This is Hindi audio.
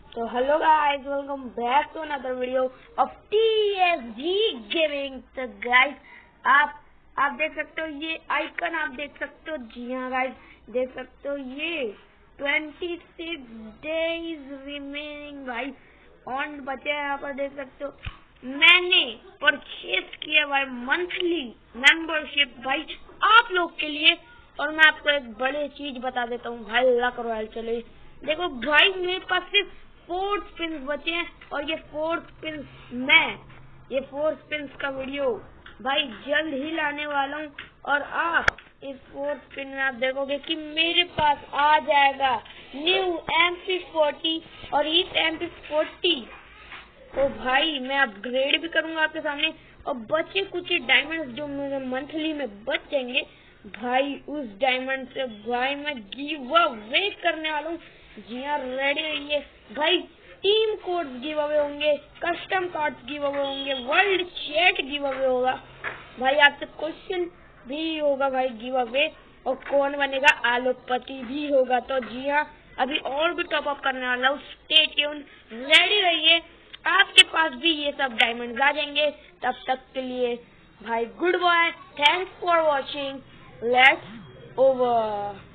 तो hello guys, welcome back to another video of TSG gaming. तो गाइस आप देख सकते हो ये आइकन, आप देख सकते हो। जी हाँ गाइस, देख सकते हो ये 26 डेज रिमेनिंग गाइस ऑन बचे हैं। यहाँ पर देख सकते हो मैंने परचेज किया भाई मंथली मेंबरशिप भाई आप लोग के लिए। और मैं आपको एक बड़ी चीज बता देता हूँ भाई, लक रॉयल चले। देखो भाई, मेरे पास सिर्फ 4 स्पिन्स बचे हैं और ये 4 स्पिन्स ये 4 स्पिन्स का वीडियो भाई जल्द ही लाने वाला हूँ। और आप इस 4 स्पिन में आप देखोगे कि मेरे पास आ जाएगा न्यू MP40 और इस MP40 तो भाई मैं अपग्रेड भी करूंगा आपके सामने। और बचे कुछ डायमंड्स जो मेरे मंथली में बच जाएंगे भाई, उस डायमंड से भाई मैं गिव अवे करने वाला हूँ। जी हाँ, रेडी रहिए भाई। टीम कोड्स गिव अवे होंगे, कस्टम कार्ड्स गिव अवे होंगे, वर्ल्ड चैट गिव अवे होगा भाई, आपसे क्वेश्चन भी होगा भाई गिव अवे। और कौन बनेगा आलोकपति भी होगा। तो जी हाँ, अभी और भी टॉप अप करने वाला हूँ, स्टे ट्यून, रेडी रहिए। आपके पास भी ये सब डायमंड आ जाएंगे। तब तक के लिए भाई good bye, thanks for watching, let's over.